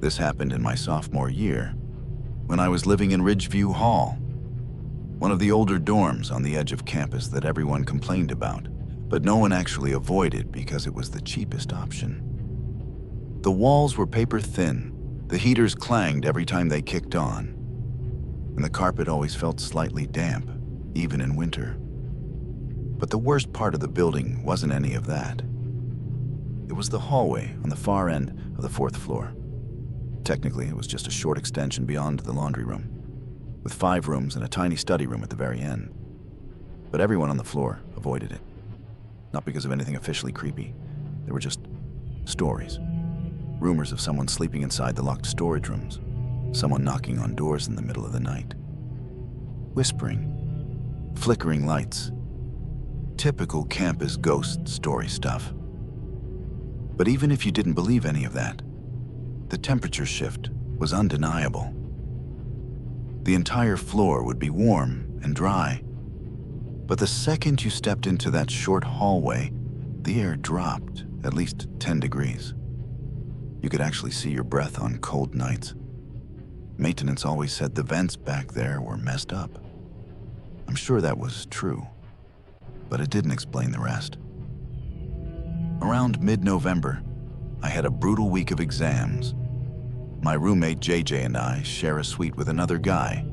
This happened in my sophomore year, when I was living in Ridgeview Hall, one of the older dorms on the edge of campus that everyone complained about, but no one actually avoided because it was the cheapest option. The walls were paper thin, the heaters clanged every time they kicked on, and the carpet always felt slightly damp, even in winter. But the worst part of the building wasn't any of that. It was the hallway on the far end of the 4th floor. Technically, it was just a short extension beyond the laundry room, with 5 rooms and a tiny study room at the very end. But everyone on the floor avoided it. Not because of anything officially creepy. They were just stories. Rumors of someone sleeping inside the locked storage rooms. Someone knocking on doors in the middle of the night. Whispering. Flickering lights. Typical campus ghost story stuff. But even if you didn't believe any of that, the temperature shift was undeniable. The entire floor would be warm and dry, but the second you stepped into that short hallway, the air dropped at least 10 degrees. You could actually see your breath on cold nights. Maintenance always said the vents back there were messed up. I'm sure that was true, but it didn't explain the rest. Around mid-November, I had a brutal week of exams. My roommate JJ and I share a suite with another guy,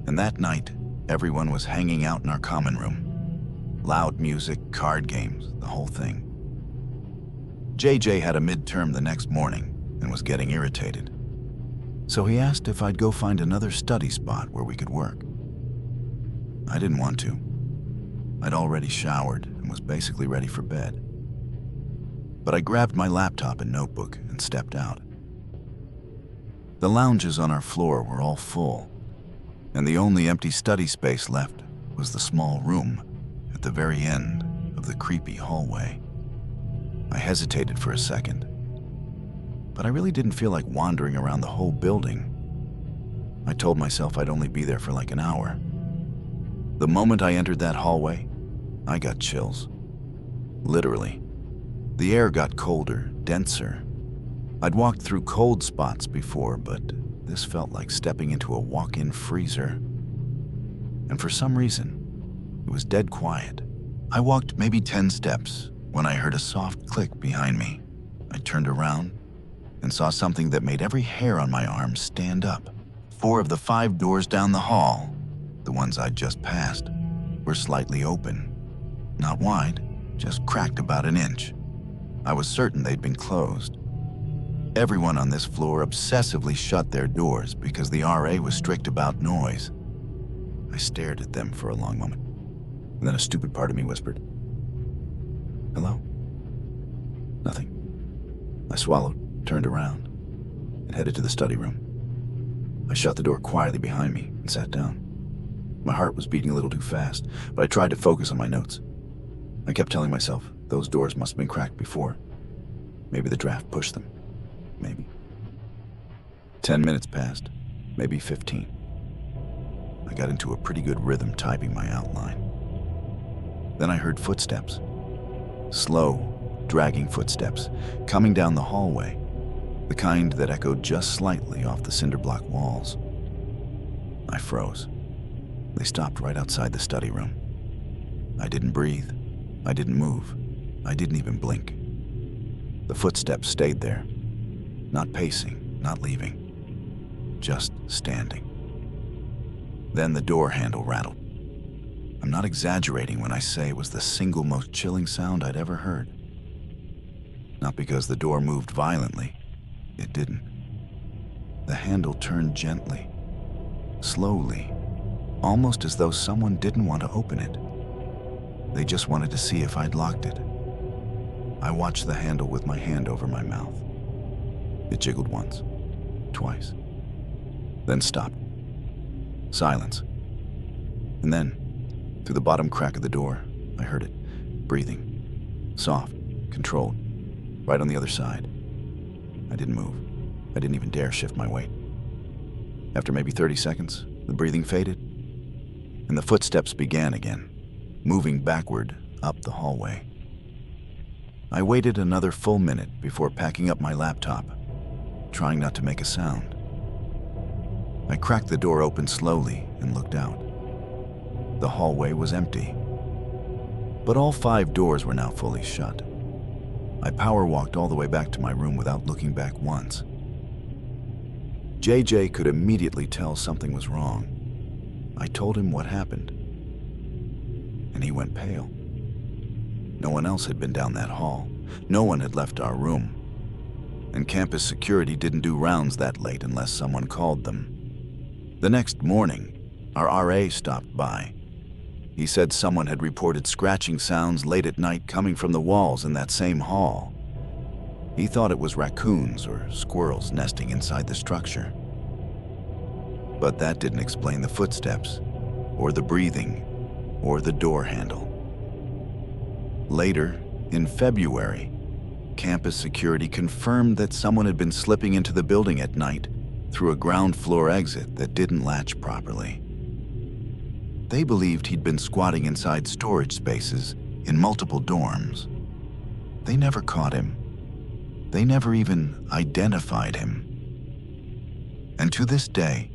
and that night, everyone was hanging out in our common room. Loud music, card games, the whole thing. JJ had a midterm the next morning and was getting irritated. So he asked if I'd go find another study spot where we could work. I didn't want to. I'd already showered and was basically ready for bed. But I grabbed my laptop and notebook and stepped out. The lounges on our floor were all full, and the only empty study space left was the small room at the very end of the creepy hallway. I hesitated for a second, but I really didn't feel like wandering around the whole building. I told myself I'd only be there for like an hour. The moment I entered that hallway, I got chills. Literally. The air got colder, denser. I'd walked through cold spots before, but this felt like stepping into a walk-in freezer. And for some reason, it was dead quiet. I walked maybe 10 steps when I heard a soft click behind me. I turned around and saw something that made every hair on my arm stand up. 4 of the 5 doors down the hall, the ones I'd just passed, were slightly open. Not wide, just cracked about an inch. I was certain they'd been closed. Everyone on this floor obsessively shut their doors because the RA was strict about noise. I stared at them for a long moment, and then a stupid part of me whispered, "Hello?" Nothing. I swallowed, turned around, and headed to the study room. I shut the door quietly behind me and sat down. My heart was beating a little too fast, but I tried to focus on my notes. I kept telling myself those doors must have been cracked before. Maybe the draft pushed them. Maybe. 10 minutes passed, maybe 15. I got into a pretty good rhythm typing my outline. Then I heard footsteps. Slow, dragging footsteps, coming down the hallway, the kind that echoed just slightly off the cinder block walls. I froze. They stopped right outside the study room. I didn't breathe. I didn't move. I didn't even blink. The footsteps stayed there. Not pacing, not leaving, just standing. Then the door handle rattled. I'm not exaggerating when I say it was the single most chilling sound I'd ever heard. Not because the door moved violently, it didn't. The handle turned gently, slowly, almost as though someone didn't want to open it. They just wanted to see if I'd locked it. I watched the handle with my hand over my mouth. It jiggled once, twice, then stopped. Silence. And then, through the bottom crack of the door, I heard it, breathing, soft, controlled, right on the other side. I didn't move. I didn't even dare shift my weight. After maybe 30 seconds, the breathing faded, and the footsteps began again, moving backward up the hallway. I waited another full minute before packing up my laptop. trying not to make a sound. I cracked the door open slowly and looked out. The hallway was empty, but all 5 doors were now fully shut. I power walked all the way back to my room without looking back once. JJ could immediately tell something was wrong. I told him what happened, and he went pale. No one else had been down that hall. No one had left our room. And campus security didn't do rounds that late unless someone called them. The next morning, our RA stopped by. He said someone had reported scratching sounds late at night coming from the walls in that same hall. He thought it was raccoons or squirrels nesting inside the structure. But that didn't explain the footsteps, or the breathing, or the door handle. Later, in February, campus security confirmed that someone had been slipping into the building at night through a ground floor exit that didn't latch properly. They believed he'd been squatting inside storage spaces in multiple dorms. They never caught him. They never even identified him. And to this day,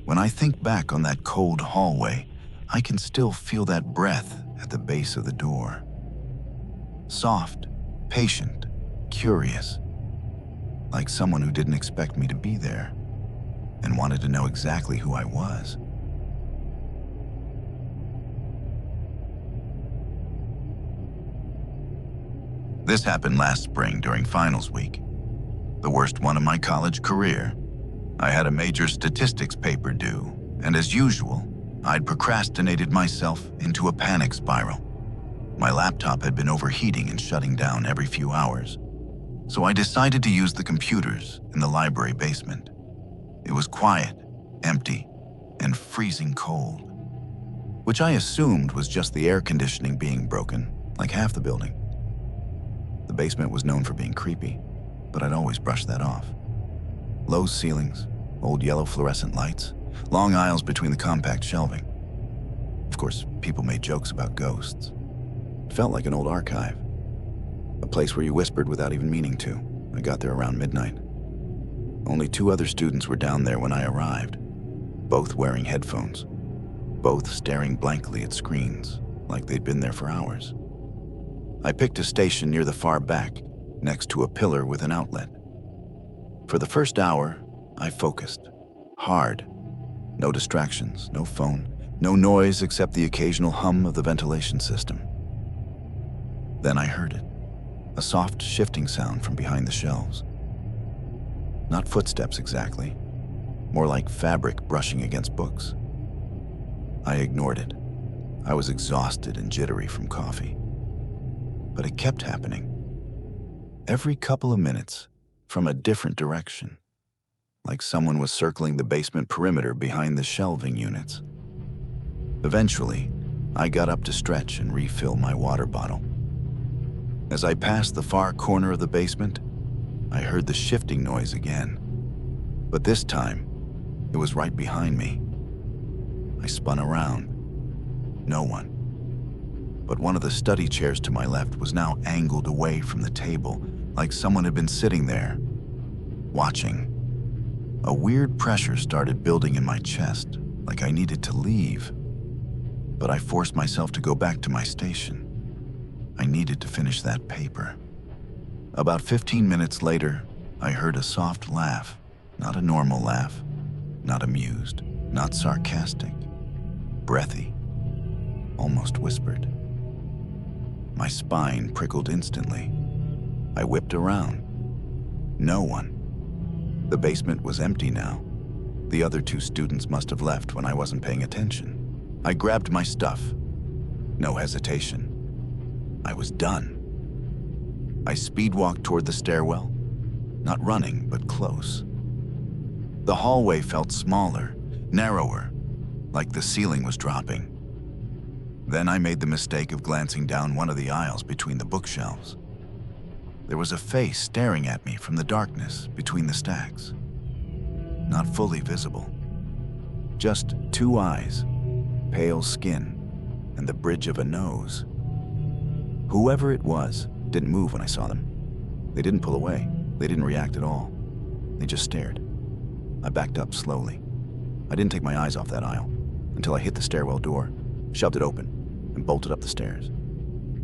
when I think back on that cold hallway, I can still feel that breath at the base of the door. Soft, patient, curious, like someone who didn't expect me to be there and wanted to know exactly who I was. This happened last spring during finals week, the worst one of my college career. I had a major statistics paper due, and as usual, I'd procrastinated myself into a panic spiral. My laptop had been overheating and shutting down every few hours, so I decided to use the computers in the library basement. It was quiet, empty, and freezing cold, which I assumed was just the air conditioning being broken, like half the building. The basement was known for being creepy, but I'd always brushed that off. Low ceilings, old yellow fluorescent lights, long aisles between the compact shelving. Of course, people made jokes about ghosts. It felt like an old archive, a place where you whispered without even meaning to. I got there around midnight. Only 2 other students were down there when I arrived, both wearing headphones, both staring blankly at screens like they'd been there for hours. I picked a station near the far back, next to a pillar with an outlet. For the first hour, I focused, hard. No distractions, no phone, no noise except the occasional hum of the ventilation system. Then I heard it, a soft shifting sound from behind the shelves. Not footsteps exactly, more like fabric brushing against books. I ignored it. I was exhausted and jittery from coffee. But it kept happening. Every couple of minutes, from a different direction, like someone was circling the basement perimeter behind the shelving units. Eventually, I got up to stretch and refill my water bottle. As I passed the far corner of the basement, I heard the shifting noise again. But this time, it was right behind me. I spun around. No one. But one of the study chairs to my left was now angled away from the table, like someone had been sitting there, watching. A weird pressure started building in my chest, like I needed to leave. But I forced myself to go back to my station. I needed to finish that paper. About 15 minutes later, I heard a soft laugh, not a normal laugh, not amused, not sarcastic, breathy, almost whispered. My spine prickled instantly. I whipped around. No one. The basement was empty now. The other 2 students must have left when I wasn't paying attention. I grabbed my stuff. No hesitation. I was done. I speed-walked toward the stairwell, not running, but close. The hallway felt smaller, narrower, like the ceiling was dropping. Then I made the mistake of glancing down one of the aisles between the bookshelves. There was a face staring at me from the darkness between the stacks. Not fully visible. Just 2 eyes, pale skin, and the bridge of a nose. Whoever it was didn't move when I saw them. They didn't pull away. They didn't react at all. They just stared. I backed up slowly. I didn't take my eyes off that aisle until I hit the stairwell door, shoved it open, and bolted up the stairs.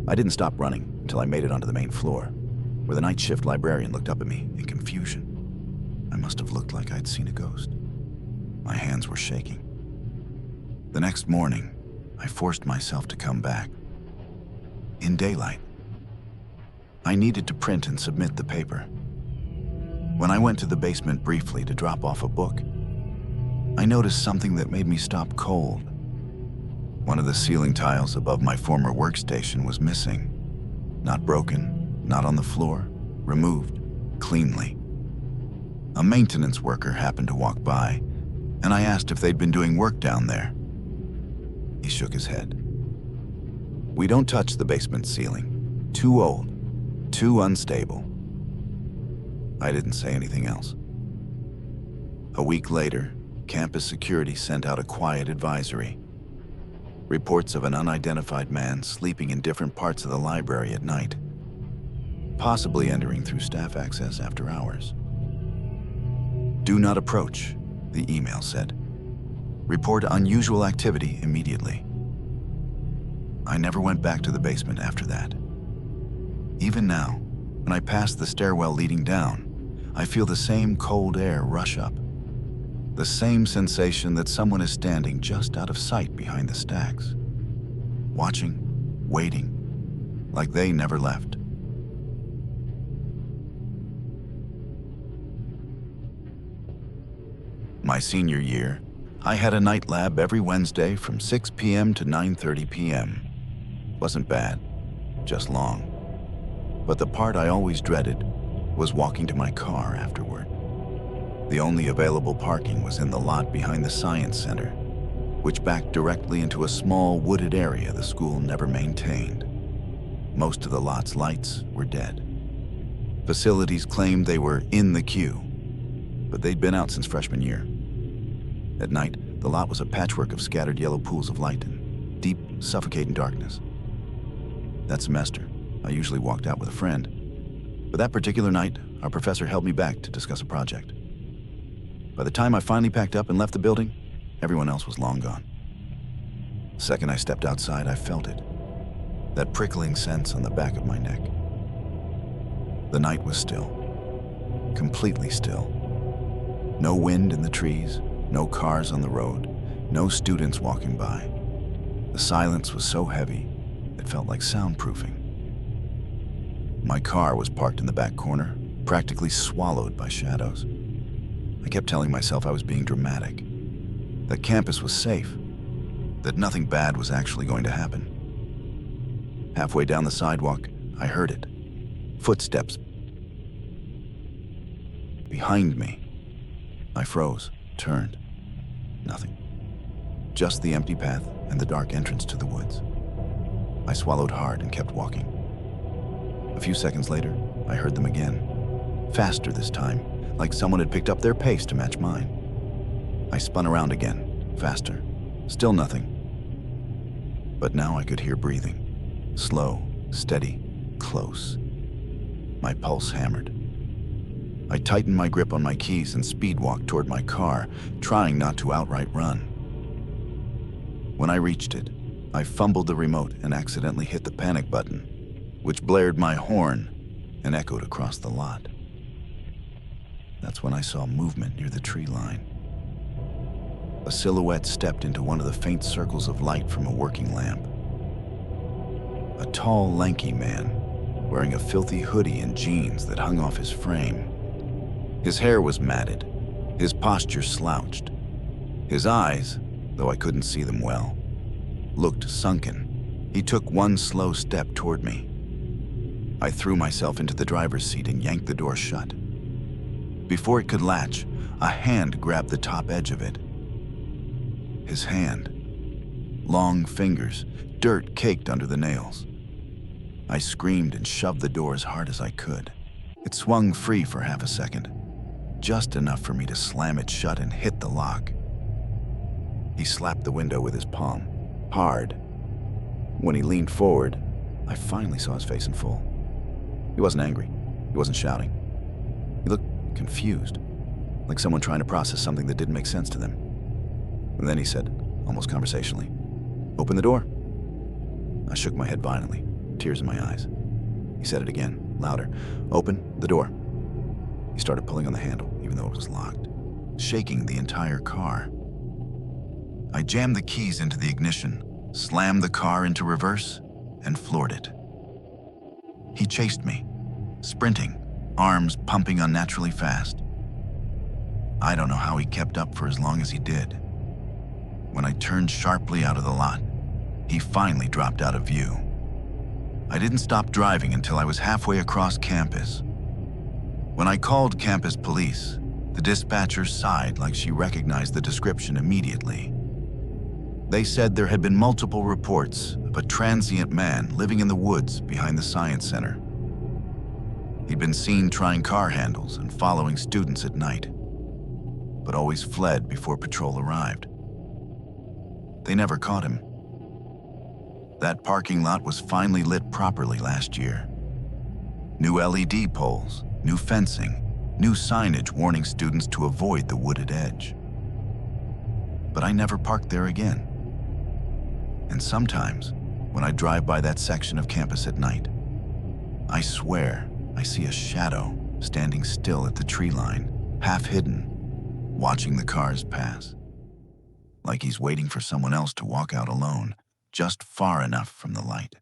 I didn't stop running until I made it onto the main floor, where the night shift librarian looked up at me in confusion. I must have looked like I'd seen a ghost. My hands were shaking. The next morning, I forced myself to come back. In daylight. I needed to print and submit the paper. When I went to the basement briefly to drop off a book, I noticed something that made me stop cold. One of the ceiling tiles above my former workstation was missing. Not broken, not on the floor, removed, cleanly. A maintenance worker happened to walk by, and I asked if they'd been doing work down there. He shook his head. We don't touch the basement ceiling. Too old, too unstable. I didn't say anything else. A week later, campus security sent out a quiet advisory. Reports of an unidentified man sleeping in different parts of the library at night, possibly entering through staff access after hours. Do not approach, the email said. Report unusual activity immediately. I never went back to the basement after that. Even now, when I pass the stairwell leading down, I feel the same cold air rush up. The same sensation that someone is standing just out of sight behind the stacks. Watching, waiting, like they never left. My senior year, I had a night lab every Wednesday from 6 p.m. to 9:30 p.m. Wasn't bad, just long. But the part I always dreaded was walking to my car afterward. The only available parking was in the lot behind the Science Center, which backed directly into a small wooded area the school never maintained. Most of the lot's lights were dead. Facilities claimed they were in the queue, but they'd been out since freshman year. At night, the lot was a patchwork of scattered yellow pools of light and deep, suffocating darkness. That semester, I usually walked out with a friend, but that particular night, our professor held me back to discuss a project. By the time I finally packed up and left the building, everyone else was long gone. The second I stepped outside, I felt it. That prickling sense on the back of my neck. The night was still. Completely still. No wind in the trees, no cars on the road, no students walking by. The silence was so heavy, it felt like soundproofing. My car was parked in the back corner, practically swallowed by shadows. I kept telling myself I was being dramatic, that campus was safe, that nothing bad was actually going to happen. Halfway down the sidewalk, I heard it. Footsteps behind me. I froze, turned. Nothing. Just the empty path and the dark entrance to the woods. I swallowed hard and kept walking. A few seconds later, I heard them again. Faster this time, like someone had picked up their pace to match mine. I spun around again, faster. Still nothing. But now I could hear breathing. Slow, steady, close. My pulse hammered. I tightened my grip on my keys and speed walked toward my car, trying not to outright run. When I reached it, I fumbled the remote and accidentally hit the panic button, which blared my horn and echoed across the lot. That's when I saw movement near the tree line. A silhouette stepped into one of the faint circles of light from a working lamp. A tall, lanky man, wearing a filthy hoodie and jeans that hung off his frame. His hair was matted, his posture slouched. His eyes, though I couldn't see them well, looked sunken. He took one slow step toward me. I threw myself into the driver's seat and yanked the door shut. Before it could latch, a hand grabbed the top edge of it. His hand. Long fingers, dirt caked under the nails. I screamed and shoved the door as hard as I could. It swung free for half a second, just enough for me to slam it shut and hit the lock. He slapped the window with his palm, hard. When he leaned forward, I finally saw his face in full. He wasn't angry. He wasn't shouting. He looked confused, like someone trying to process something that didn't make sense to them. And then he said, almost conversationally, "Open the door." I shook my head violently, tears in my eyes. He said it again, louder, "Open the door." He started pulling on the handle, even though it was locked, shaking the entire car. I jammed the keys into the ignition, slammed the car into reverse, and floored it. He chased me, sprinting, arms pumping unnaturally fast. I don't know how he kept up for as long as he did. When I turned sharply out of the lot, he finally dropped out of view. I didn't stop driving until I was halfway across campus. When I called campus police, the dispatcher sighed like she recognized the description immediately. They said there had been multiple reports of a transient man living in the woods behind the Science Center. He'd been seen trying car handles and following students at night, but always fled before patrol arrived. They never caught him. That parking lot was finally lit properly last year. New LED poles, new fencing, new signage warning students to avoid the wooded edge. But I never parked there again. And sometimes, when I drive by that section of campus at night, I swear I see a shadow standing still at the tree line, half hidden, watching the cars pass. Like he's waiting for someone else to walk out alone, just far enough from the light.